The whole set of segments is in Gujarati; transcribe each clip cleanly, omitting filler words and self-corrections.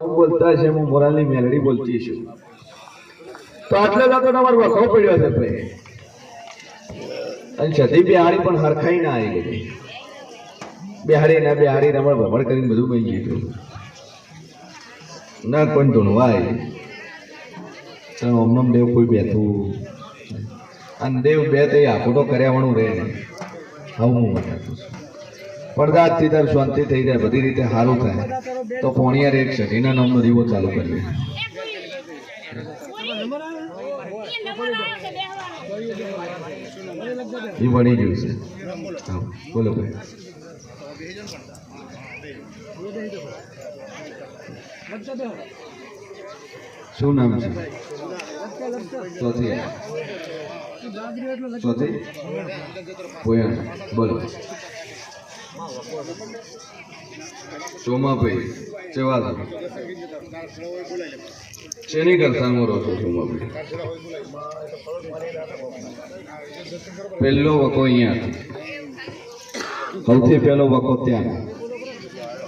બોલતા છે હું મોરાલની મેલડી બોલતી છું તો આટલે તો તમારો વખો પડ્યો છે ભાઈ અને છતી બિહારી પણ હરખાઈ ના આવી ગઈ બિહારી રમણ ભમણ કરીને બધું બની ગયું ના કોઈ ધૂણવાય તો અમનમ દેવ કોઈ બેઠું અને દેવ બે તે આખું કર્યાવણું રહે ને હું બતાવું છું પડદાથી તાર શાંતિ થઈ જાય બધી રીતે સારું થાય તો પોણિયાર એક શરીના નામનો દીવો ચાલુ કરીએ એ બની ગયું છે બોલો ભાઈ શું નામ છે ચોથી બોલો ચોમાભાઈ ચેવા છો શેની કરતામાં રહો છો ચોમાભાઈ પહેલો વકો અહીંયા સૌથી પહેલો વકો ત્યાં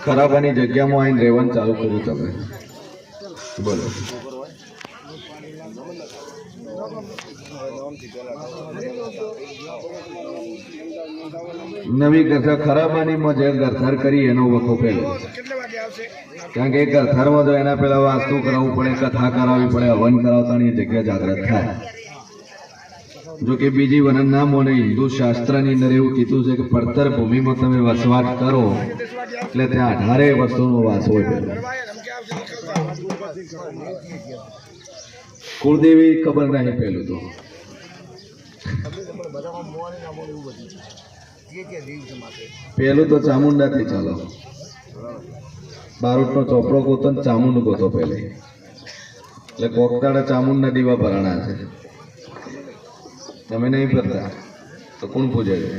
ખરાબાની જગ્યામાં આવીને રહેવાનું ચાલુ કર્યું તમે બોલો નવી ગરથર ખરાબાનીમાં જે ગરથર કરી એનો વખો પહેલો કારણ કે ગરથરમાં તો એના પહેલા વાસ્તુ કરાવવું પડે કથા કરાવવી પડે હવન કરાવતાની જગ્યા જાગ્રત થાય જો કે બીજી વનન ના મોને હિન્દુ શાસ્ત્રની અંદર એવું કીધું છે કે પડતર ભૂમિમાં તમે વસવાટ કરો એટલે ત્યાં 18 વસ્તુનો વાસ હોય પહેલો કુળદેવી ખબર નહીં પહેલું તો પેલું તો ચામુંડાથી ચાલો બારોટનો ચોપડો ગોતો ને ચામુંડ ગોતો પહેલે એટલે કોકતાડા ચામુંડના દીવા ભરાણા છે તમે નહીં ભરતા તો કોણ પૂજે છે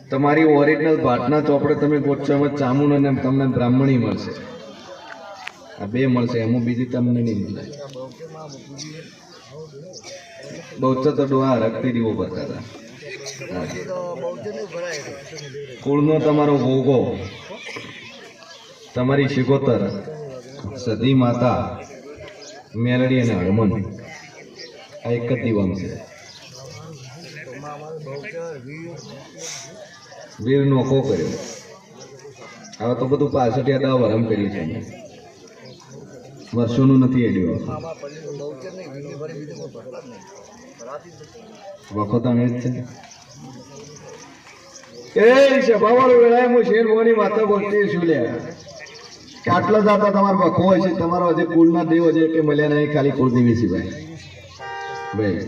તમારી ઓરિજિનલ ભાટના ચોપડે તમે ગોતશો એમાં ચામુંડ અને તમને બ્રાહ્મણી મળશે આ બે મળશે એમાં બીજી તમને નહીં મળે બૌદ્ધ તો ડોહા રખતી દીવો ભરતા હતા કુળનો તમારો ભોગો તમારી શિકોતર સતી માતા મેલડી અને હળમન આ એક જ દીવામ છે વીર નોખો કર્યો હવે તો બધું 65 વરમ કર્યું છે વર્ષોનું નથી એડ્યો વખત જ છે એ સભાવાળો વેળાએ હું શેર મોની વાતો બોલતી છું લે કે આટલા જાતા તમારો વખો હોય છે તમારો હજી કુળના દેવ હજી કે મળ્યા નહીં ખાલી કુળદેવી સિવાય ભાઈ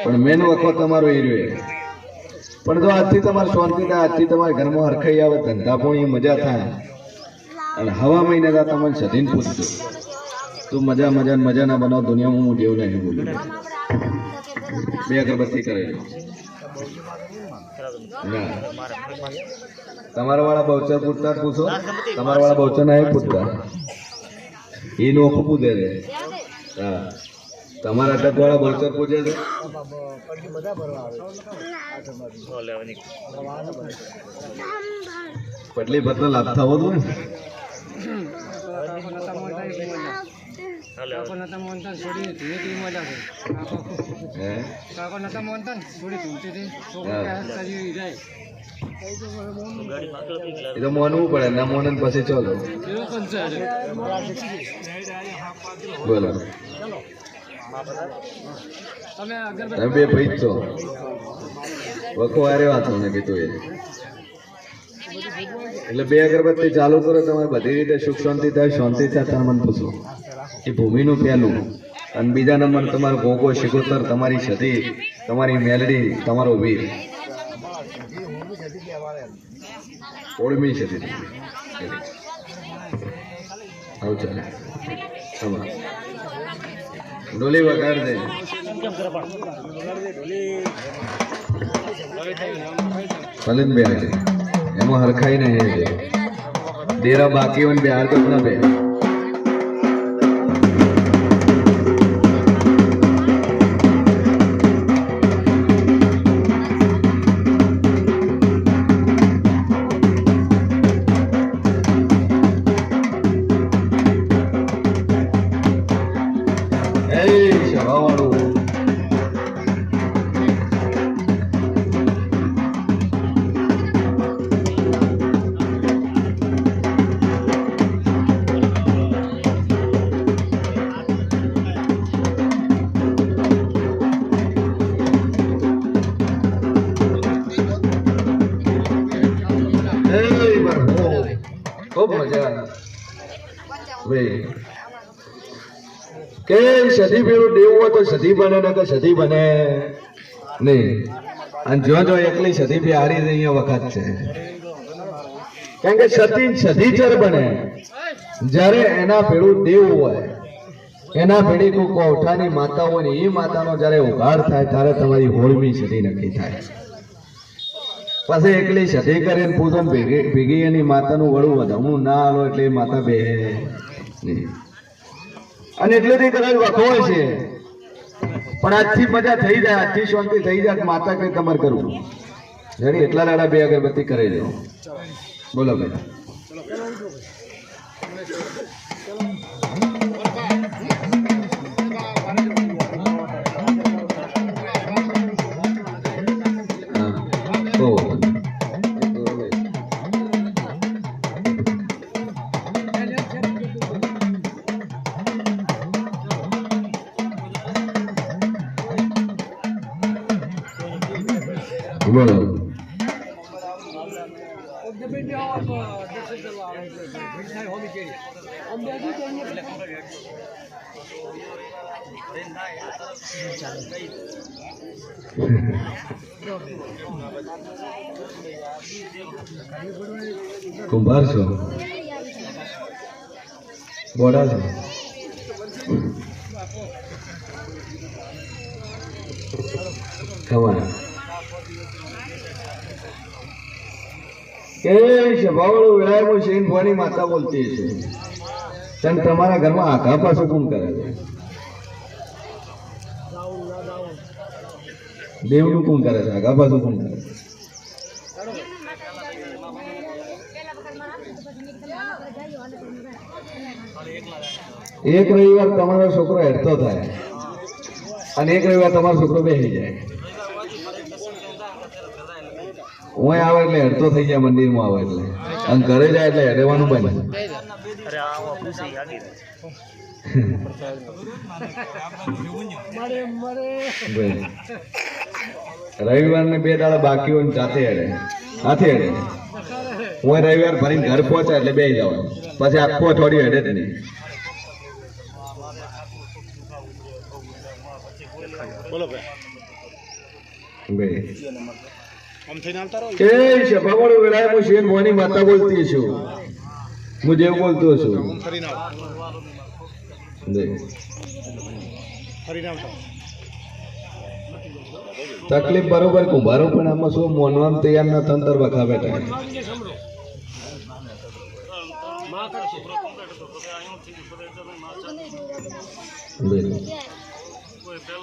પણ મેન વખો તમારો એ રહ્યો પણ જો આજથી તમારે શાંતિ થાય આજથી તમારા ઘરમાં હરખાઈ આવે ધંધા પણ મજા થાય અને હવા મહિને તમને સધીને પૂછજો તું મજા ના બનાવ દુનિયામાં હું જેવું નહીં બોલું બે અગરબત્તી કરેલી તમારા વાળા બહુચર પૂછતા પૂછો તમારા વાળા બહુચર ના પૂછતા એ નોખું પૂછે છે હા તમારા અટક વાળા બહુચર પૂછે છે પટલી ભતનો લાભ થવો તો એ તો મોનવું પડે ના મોન પછી ચાલો બોલો તમે બે ભાઈ છો વખો આરે વાતો ને કીધું એટલે બે અગરબત્તી ચાલુ કરો તમે બધી રીતે સુખ શાંતિ થાય તમે મને પૂછો એ ભૂમિનું પહેલું અને બીજા નંબર તમારો ભોગો શિકોતર તમારી સતી તમારી મેલડી તમારો વીર ઓળમી સતી આવું ચાલે ડોલી વગાડ દે ફલિત બે એમાં હરખાઈ નહીં ડેરા બાકી હોય બિહાર તો ના બે ખૂબ મજા ભાઈ કે સદી પેલું દેવું હોય તો સદી બને ને કે સદી બને નહીં. અને જો એકલી સદી બી હારી અહીંયા વખત છે, કારણ કે સદીચર બને જ્યારે એના પેલું દેવું હોય, એના પેઢી કોઈ કોઠાની માતા હોય ને એ માતાનો જ્યારે ઉઘાડ થાય ત્યારે તમારી હોળમી સદી નક્કી થાય. પછી એકલી સદી કરીને પૂજન ભેગી એની માતાનું વડું વધામણું ના આલો એટલે એ માતા બે નહીં. અને એટલેથી કદાચ વખોય છે, પણ આજથી મજા થઈ જાય, આજથી શાંતિ થઈ જાય, માતા કઈ તમારે કરવું જડી એટલા દાડા બે અગરબત્તી કરી દો. બોલો ભાઈ. બોલો કુંભાર છો, બોડા છો, ખબર કે સભાવાળું વેળામાં શેન ભવાની માતા બોલતી છે. અને તમારા ઘરમાં આઘા પાછું કોણ કરે છે? દેવનું કોણ કરે છે? આઘા પાછું કોણ કરે છે? એક રવિવાર તમારો છોકરો હેડતો થાય અને એક રવિવાર તમારો છોકરો બેસી જાય. હું આવે એટલે હેડતો થઈ જાય, મંદિરમાં આવે એટલે, અને ઘરે જાય એટલે હેડવાનું બને. રવિવાર ને 2 દાડા બાકી હોય જાતે હેડે, હાથે હેડે. હું રવિવાર ભરીને ઘર પહોંચાય એટલે બે જવાનું, પછી આખું અઠવાડિયું હેડે જ નહીં. માતા બોલતી છું, હું જેવું બોલતો છું. તકલીફ બરોબર કુંભારો પણ આમાં શું મોનવાનું તૈયાર ના તંતર વખા બેઠા.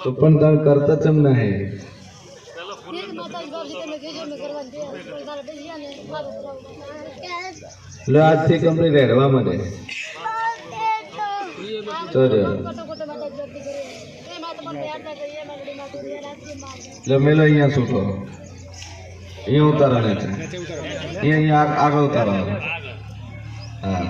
તો પણ તાર કરતા ચમ ના હે લે આજથી કંપની રહેવા માટે તો મેલો અહીંયા છૂટો, અહીંયા ઉતારવાના છે, અહીંયા આગળ ઉતારવાનો. હા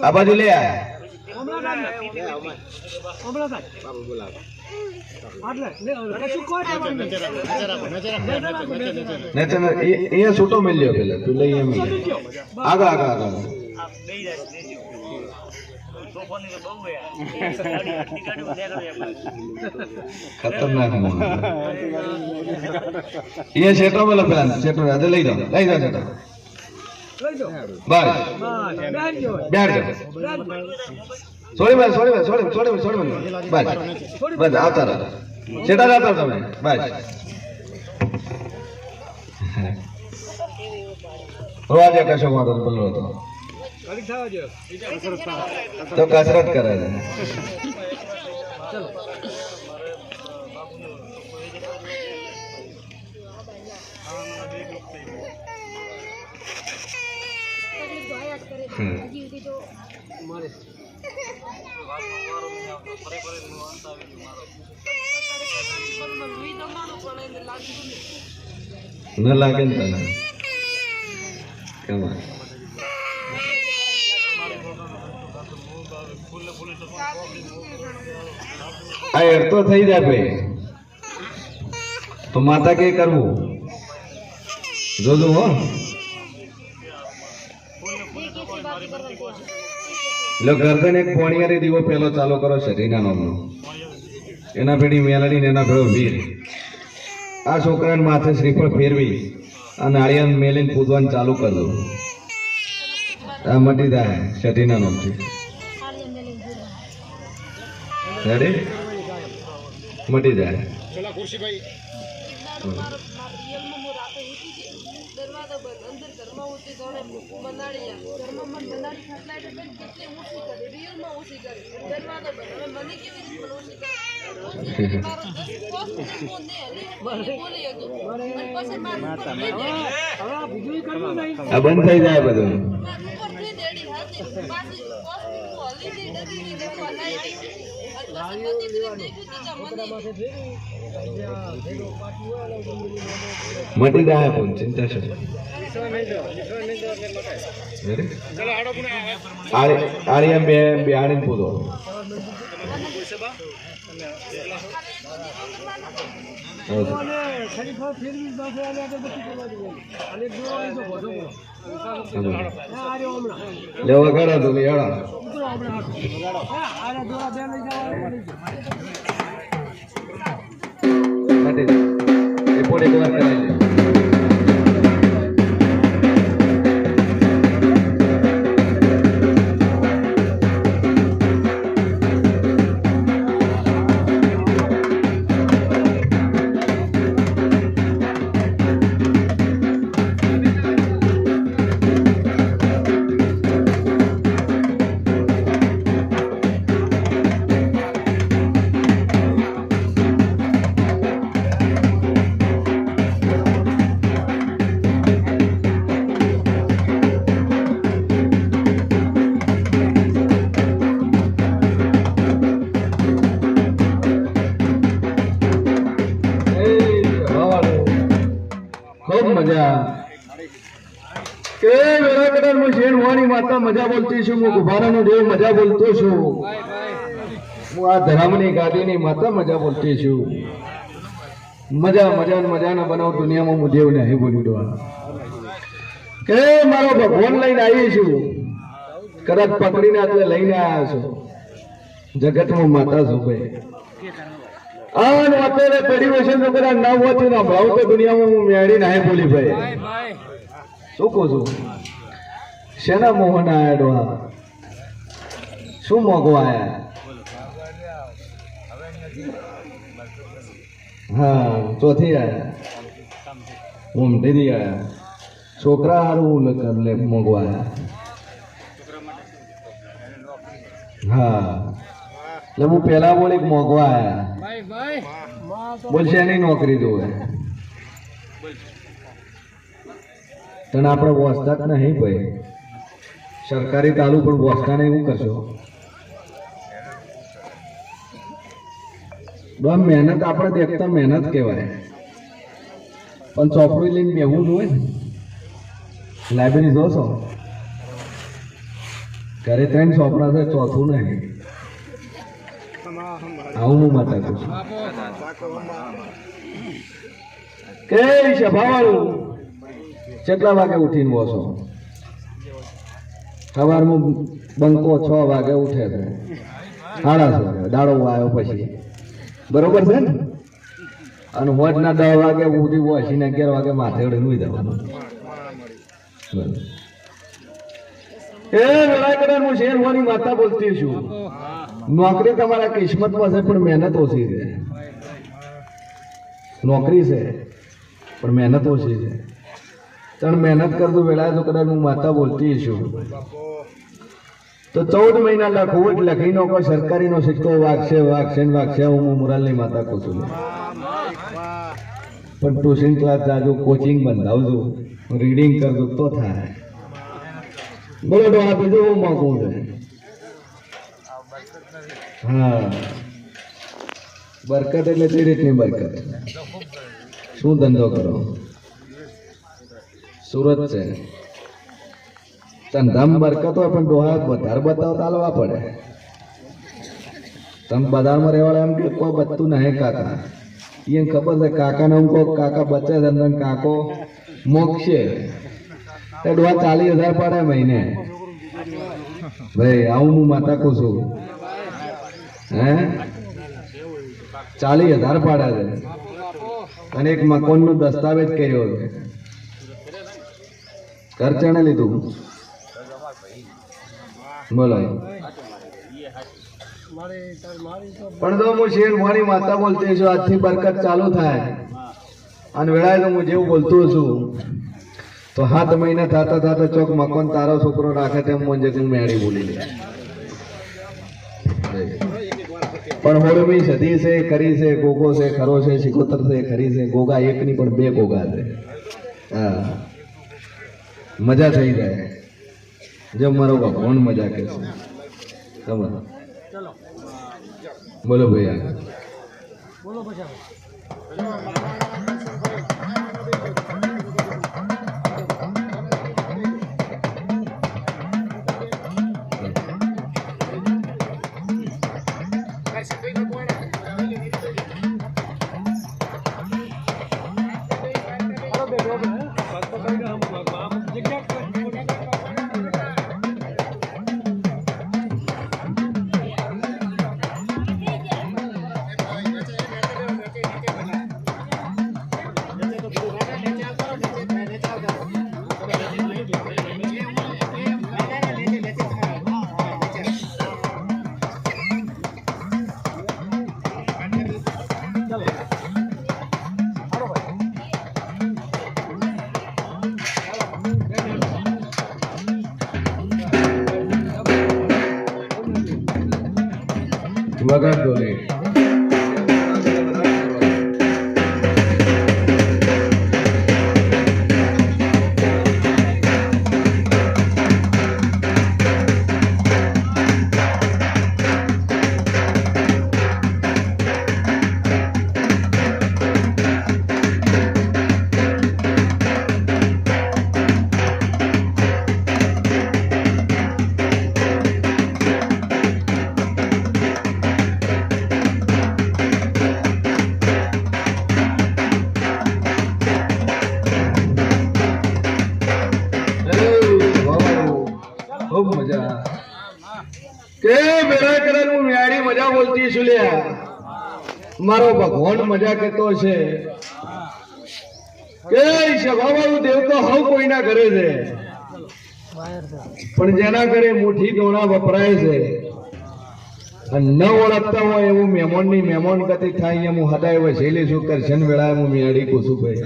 આ બાજુ લે અહીંયા છૂટો મેલ્યો પેલા પેલા અહીંયા આગળ આગળ આગળ ખતરનાક અહીંયા શેટો પેલા પેલા શેટો લઈ જાઓ શેટો બસ બસ આવતા રહો સેટા જતા તમે બસ રોજે કશો વાંધો બોલો તો કસરત કરે છે. ન લાગે ને તને કેમાં આ હેર તો થઈ જાય ભાઈ, તો માતા કે કરવું જોજો હો લો ગરદન એક પોણિયારી દીવો પેલો ચાલુ કરો શરીરના નામનો એના પેઢી મેલડી ને એના ભેળો વીર આ છોકરાને માથે શ્રીફળ ફેરવી આ નાળિયેર મેલીને પૂજવાનું ચાલુ કરજો આ મટી જાય શરીરના નામથી રેડી મટી જાય આ બંધ થઈ જાય બધું મટી જાય પણ ચિંતા છે આળિયા બે બિહાડીને પૂછો લેવા કાઢો તો હેડા એ પોડે એક વાર કરાવી લે મજા કે વેરાકડર માં શેર હોવાની માતા મજા બોલતી છું હું ગુભારાનો દેવ મજા બોલતો છું હું આ ધરામની ગાદીની માતા મજા બોલતી છું મજાના બનાવ દુનિયામાં હું દેવ નહીં બોલી દો કે મારો ભગવાન લઈને આવી છું કદાચ પકડીને એટલે લઈને આવ્યા છો જગતમાં માતા છો ભાઈ આન અત્યારે પેઢી વચ્ચે તો કદાચ ના હોતી ના ભાવ તો દુનિયામાં હું મેળી નાહી બોલી ભાઈ શું કહું છું શેના મોહન આયા ડોહા શું મોગો આયા હા ચોથી આયા ઉમટેથી આયા છોકરા હારું લે મોગો આયા હા એટલે હું પેલા બોલ એક મોગવા આયા બોલશે એની નોકરી જોવે તને આપણે વોસતા નહીં ભાઈ સરકારી તાલુ પણ વોસતા ને એવું કરશો મહેનત આપણે દેખતા મહેનત કહેવાય પણ ચોપડી લઈને બેહવું જોઈએ ને લાઇબ્રેરી જોશો ઘરે 3 ચોપડા છે ચોથું નહીં આવું હું માતા કહું છું કે સભાવાળું કેટલા વાગે ઉઠીને બોસો સવારમાં બંકો 6 વાગે ઉઠે છે 6:30 દાડો આવ્યો પછી બરોબર છે ને અને હોજના 10 વાગે ઉઠી બોસીને 11 વાગે માથે ઉડી જવાનું એ વેળાકડર હું શેર હોવાની માતા બોલતી છું નોકરી તમારા કિસ્મતમાં છે પણ મહેનત ઓછી છે નોકરી છે પણ મહેનત ઓછી છે તણ મહેનત કરતું વેળા તો કદાચ હું માતા બોલતી છું તો 14 મહિના લખવું એટલે લખી નો કોઈ સરકારીનો સિક્કો વાગશે હું મોરાલની માતા કહું છું પણ ટ્યુશન ક્લાસ જાજો કોચિંગ બંધાવજો રીડિંગ કરજો તો થાય બોલો ડોહા બીજું હું માગું છે હા બરકત એટલે તે રીતની બરકત શું ધંધો કરો સુરત છે ધંધામાં બરકત હોય પણ ડોહા વધારે બતાવતા હાલવા પડે તમે બજારમાં રહેવાળા એમ કે કોઈ બચતું નહીં કાકા એને ખબર છે કાકા નામ કો કાકા બચ્ચા ધંધન કાકો મોક્ષે તે ડોહા 40,000 પાડે મહિને ભાઈ આવું હું માતા કહું છું હે 40,000 પાડ્યા છે અને એક મકાનનો દસ્તાવેજ કર્યો છે ઘર ચણે લીધું બોલો પણ તો હું શેર મારી માતા બોલતી છું આજથી બરકત ચાલુ થાય અને વેળાએ તો હું જેવું બોલતો છું તો 7 મહિના થતા થતા ચોક મકાન તારો છોકરો રાખે તેમ મને હું મેળી બોલી લે પણ હોળમી સધી છે કરી છે ગોગો છે ખરો છે શિકોતર છે ખરી છે ગોગા એક ની પણ 2 ગોગા છે હા મજા થઈ જાય જો મારો ભગવાન મજા કે છે તમારો બોલો ભૈયા બોલો પછી વગર દોલે મારો ભગવાન મજા કેતો છે કે સભાવાળું દેવ તો હવ કોઈના ઘરે છે પણ જેના ઘરે મુઠ્ઠી દોણા વપરાય છે અને ન ઓળખતા હોય એવું મહેમાનની મહેમાન ગતિ થાય એમ હું હદાય વસેલી છું કરશન વેળાએ હું મેળી કુસું ભાઈ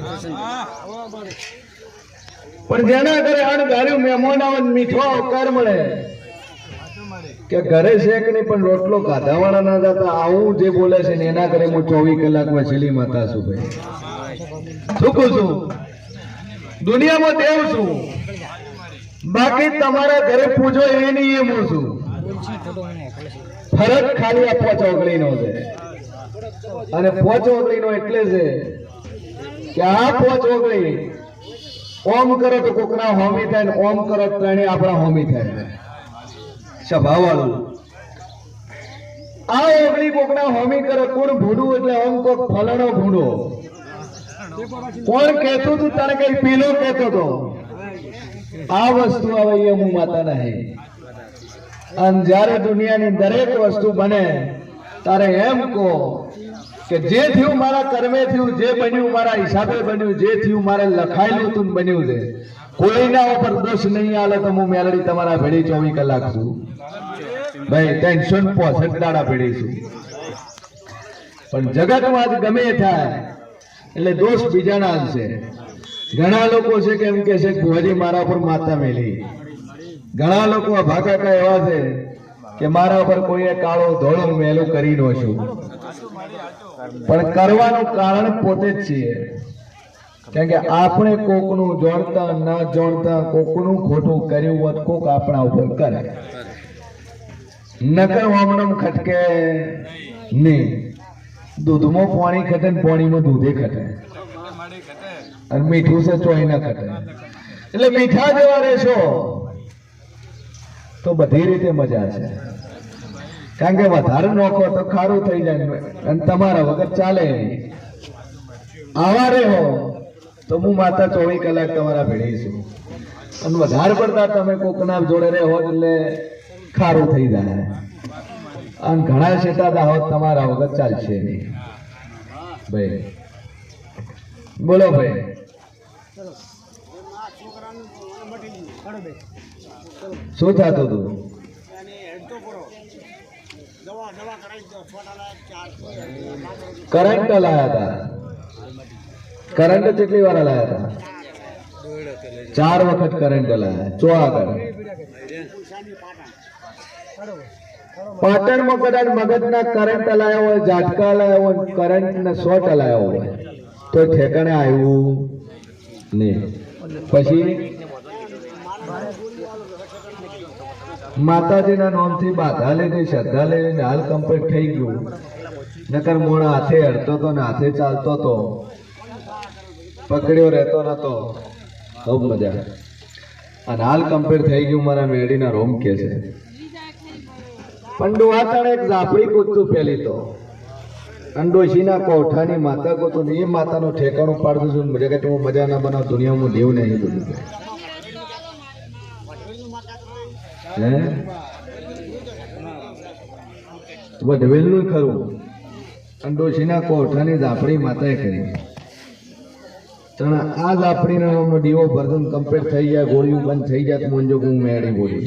પણ જેના ઘરે અણધાર્યું મહેમાન આવે મીઠો આવકાર મળે કે ઘરે છે કે નહીં પણ રોટલો ખાધા વાળા ના જતા આવું જે બોલે છે ને એના ઘરે હું 24 કલાક વસેલી માતા છું ભાઈ શું કહું છું દુનિયામાં દેવ છું બાકી તમારા ઘરે પૂજો એ નહીં એમ હું છું ફરક ખાલી આ 5 ઓગળી નો છે અને 5 ઓગળી નો એટલે છે કે આ 5 ઓગળી ઓમ કરો તો કોકના હોમી થાય ને ઓમ કરો ત્રણે આપણા હોમી થાય સભાવાળું આ ઓગળી કોકના હોમી કરે કોણ ભૂડું એટલે ઓમ કોક ફલાણો ભૂડો કોણ કહેતું તું તારે કઈ પીલો કહેતો તો આ વસ્તુ આવે એ હું માતા નહીં અને જ્યારે દુનિયાની દરેક વસ્તુ બને તારે એમ કહો કે જે થયું મારા કર્મે થયું જે બન્યું મારા હિસાબે બન્યું જે થયું મારે લખાયેલું તું બન્યું છે કોઈના ઉપર દોષ નહીં આલે તો હું મેલડી તમારા ભેડી 24 કલાક છું ભાઈ 365 દાડા ભેડી છું પણ જગતમાં આજ ગમે થાય એટલે દોષ બીજાના જ છે ઘણા લોકો છે કે એમ કે છે ભુવાજી મારા ઉપર માતા મેલી ઘણા લોકો ભાગાકા એવા છે કે મારા ઉપર કોઈએ કાળો ધોળો મેલું કરી નો છું પણ કરવાનું કારણ પોતે જ છીએ કારણ કે આપણે કોકનું જોડતા ના જોડતા કોકનું ખોટું કર્યું હોત કોક આપણા ઉપર કરે નકર વામણમ ખટકે નહીં દૂધમાં પાણી ખટે ને પાણીમાં દૂધે ખટે અને મીઠું છે ચોઈ ના ખટે એટલે મીઠા જેવા રહેશો તો બધી રીતે મજા છે કારણ કે વધારે નોખો તો ખારું થઈ જાય અને તમારા વગર ચાલે નહીં આવારે હો તો હું માતા 24 કલાક તમારા ભેળી છું અને વધારે પડતા તમે કોકના જોડે રહો એટલે ખારું થઈ જાય અને ઘણા શેટા દાહોદ તમારા વગર ચાલશે નહીં ભાઈ બોલો ભાઈ શું થતું હતું કરંટ લાયા હતા કરંટ કેટલી વાર લાયા હતા 4 વખત કરંટ લાયા ચો આગળ પાટણમાં કદાચ મગજના કરંટ લાયા હોય ઝાટકા લાયા હોય કરંટ ને શોર્ટ લાયા હોય તો ઠેકાણે આવ્યું નહીં પછી માતાજીના નામથી બાધા લઈને શ્રદ્ધા લઈને હાલ કમ્પ્લીટ થઈ ગયું નકર મોણા હાથે હડતો તો ને હાથે ચાલતો તો પકડ્યો રહેતો નતો ખૂબ મજા અને હાલ કમ્પ્લીટ થઈ ગયું મારા મેડીના રોમ કે છે પણ ડોહાતાણે એક ઝાપડી કૂદતું પેલી તો અંડોશીના કોઠાની માતા કોતું એ માતાનું ઠેકાણું પાડતું છું જગત હું મજા ના બનાવ દુનિયામાં દેવ નહીં બધું વઢવેલનું ખરું અંડોશીના કોઠાની ઝાપડી માતાએ કરી આ ઝાપડીનો નામનો દીવો ભરતું કમ્પ્લીટ થઈ જાય ગોળીઓ બંધ થઈ જાય મોંજો હું મેળી બોલી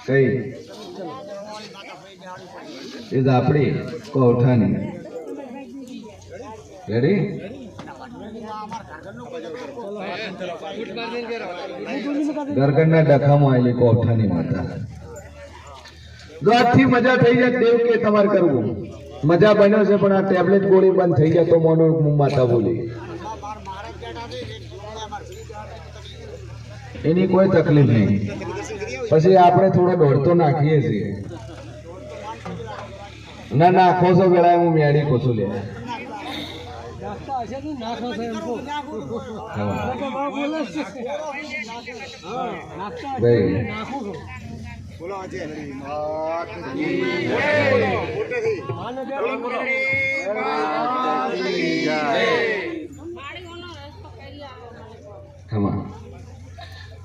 કઈ એ ઝાપડી કોઠાની રેડી ગરગણના ડખામાં આવેલી કોઠાની માતા જો આજથી મજા થઈ જાય દેવ કે તમારે કરવું મજા બન્યો છે પણ આ ટેબ્લેટ ગોળી બંધ થઈ જાય તો મોનો માતા બોલી એની કોઈ તકલીફ નહીં પછી આપણે થોડો દોડતો નાખીએ છીએ ના નાખો છો વેળા હું મેળી કોશું લે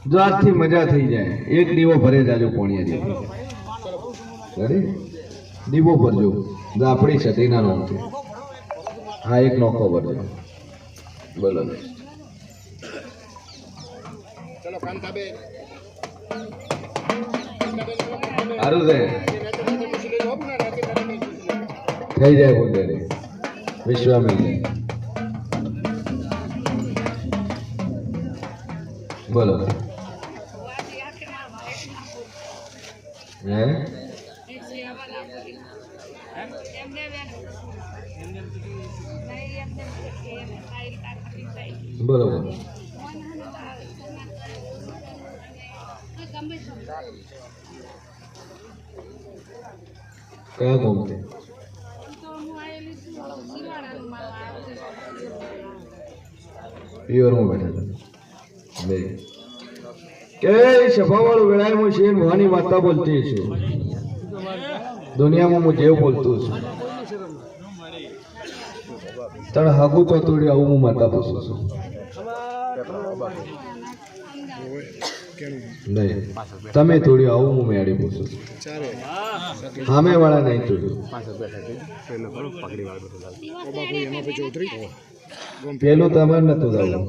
જો આજથી મજા થઈ જાય એક દીવો ભરે જાજો પોણિયા દીવો ભરજો આપણી છત્રીના નામ છે હા એક નોખો ભરજો બોલો સારું છે થઈ જાય બોલે વિશ્વામિત્ર બોલો હે બરોબર કયા ગોમતે પિયરમાં બેઠા બે કે સભાવાળું વેળાએ હું શેર મોહની માતા બોલતી છું દુનિયામાં હું જેવ બોલતું છું તણ હાગુ ચોતુડી આવું હું માતા પૂછું છું નહીં તમે થોડી આવું હું મેળી પૂછું છું સામે વાળા નહીં થોડું પેલું તમારે નતું જવું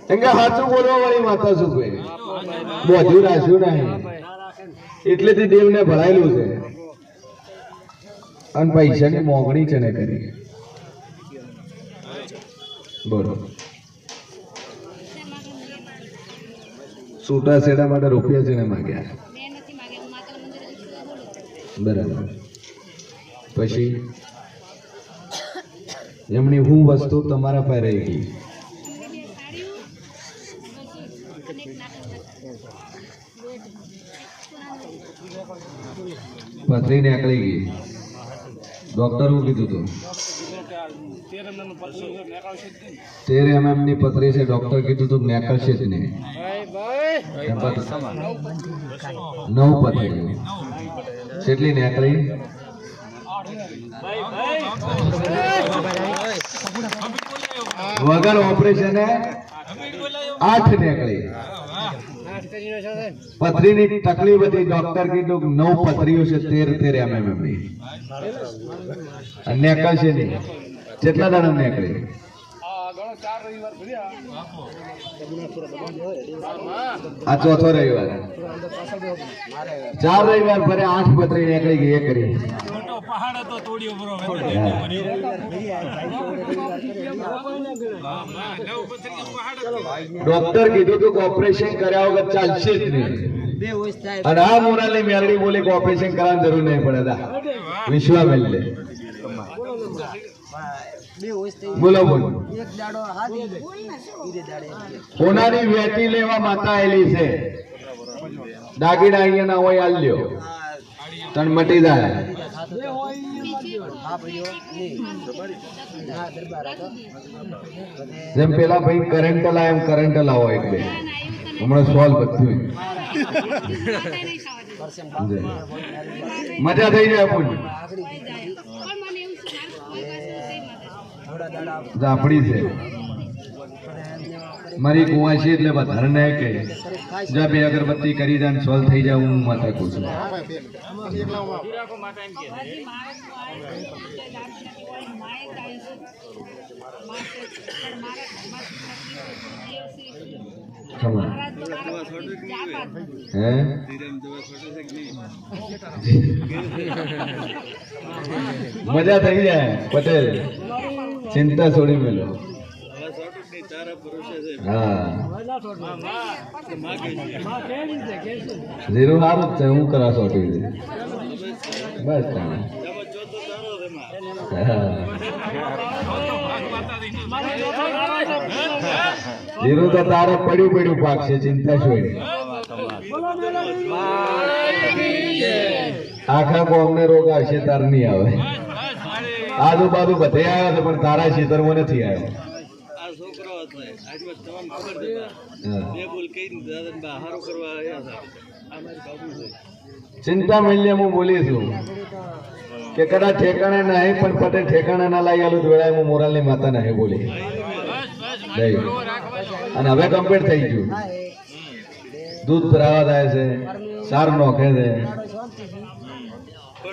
એમ કે સાચું બોલવા વાળી માતા શું ભાઈ બધું રાખ્યું નહીં એટલેથી દેવને ભરાયેલું છે અને પૈસાની મોંઘણી છે ને કરી બરોબર છૂટા છેડા માટે રૂપિયા છે ને માગ્યા બરાબર પછી એમની હું વસ્તુ તમારા પાસે રહી ગઈ પથરી નીકળી ગઈ ડોક્ટર શું કીધું હતું 13 mm ની પથરી છે ડોક્ટર કીધું હતું નીકળશે જ નહીં 9 પથરી કેટલી નીકળી વગર ઓપરેશન 8 નીકળી પથરીની તકલીફ હતી ડોક્ટર કીધું 9 પથરીઓ છે 13 mm ની અને નીકળશે નહીં કેટલા દાડા નીકળી આ ચોથો રવિવાર 4 રવિવાર ભરે 8 પથરી નીકળી ગઈ એ કરી ડોક્ટર કીધું કે ઓપરેશન કર્યા વગર ચાલશે જ નહીં અને આ મોરાલની મેલડી બોલી કે ઓપરેશન કરવાની જરૂર નહીં પડે વિશ્વા મેલે બોલો બોલો સોનાની વેટી લેવા માતા આવેલી છે દાગીના અહીંયા ના હોય આલ લ્યો તણ મટી જાય જેમ પેલા ભાઈ કરંટ લાવે એમ કરંટ લાવો એક બે હમણાં સોલ્વ બધું મજા થઈ જાય પણ ઝાપડી છે મારી કુંવાસી એટલે વધારે નહીં કહે જા બે અગરબત્તી કરી જાય સોલ્વ થઈ જાય હું માતા કહું છું મજા થઈ જાય પટેલ ચિંતા છોડી મેલો હા જીરું સારું છે હું કરા છોટી બસ જીરું તો તારે પડ્યું પાક છે ચિંતા છોડી આખા કોમને રોગ આવશે તાર નહીં આવે આજુબાજુ બધે આવ્યો છે પણ તારા ખેતરમાં નથી આવ્યો ચિંતા મિલ્ય હું બોલી છું કે કદાચ ઠેકાણે નહીં પણ પટેલ ઠેકાણે ના લાવી આલું વેળાએ હું મોરાલની માતા નહીં બોલી અને હવે કમ્પ્લીટ થઈ ગયું દૂધ ભરાવા જાય છે સાર નોખે છે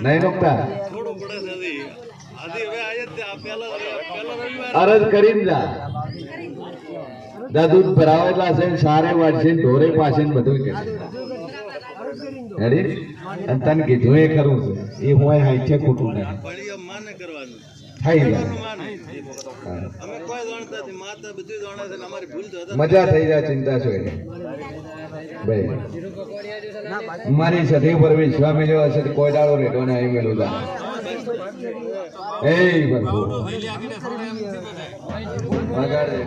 નહીં નોખતા અરજ કરીને જા દૂધ ભરાવેલા છે સારે વાળશે ઢોરે પાસે બધું કે હેડી અને તને કીધું એ ખરું છે એ હોય હાઈઠે ખોટું નહીં થઈ જાય મજા થઈ જાય ચિંતા છો ભાઈ મારી સધી પર વિશ્વા મેળ્યો હશે કોઈ દાડો રેડો ને અહીં મેળવું તા એ બરફો વગાડે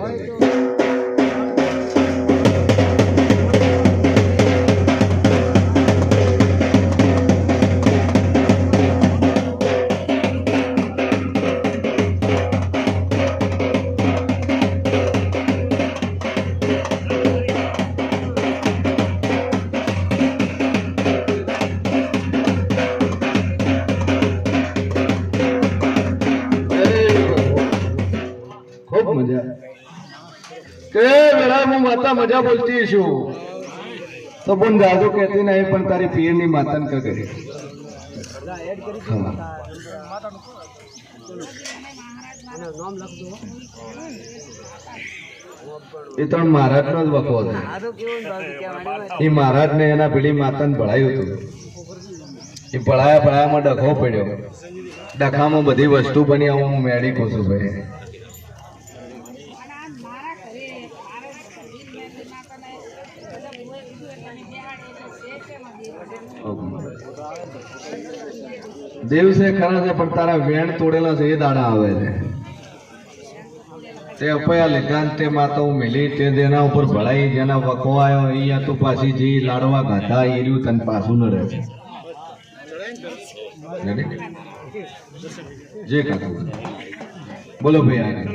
માતા મજા બોલતી છું તો પણ દાદુ કહેતી નહીં પણ તારી પિયરની માતાને ક કરી એ તો મહારાજ નો જ વખો હતો એ મહારાજ ને એના પેલી માતાને ભળાયું હતું એ ભળાયામાં ડખો પડ્યો ડખામાં બધી વસ્તુ બની હું મેળી કહું છું ભાઈ દિવસે ખરા છે પણ તારા વેણ તોડેલા છે એ દાડા આવે છે તે અપયા લેખાન તે માતા મેલી તે જેના ઉપર ભળાઈ જેના વખો આવ્યો અહીંયા તું પાછી જી લાડવા ગાધા એ રહ્યું તને પાછું ન રહે છે જે કાઢું બોલો ભાઈ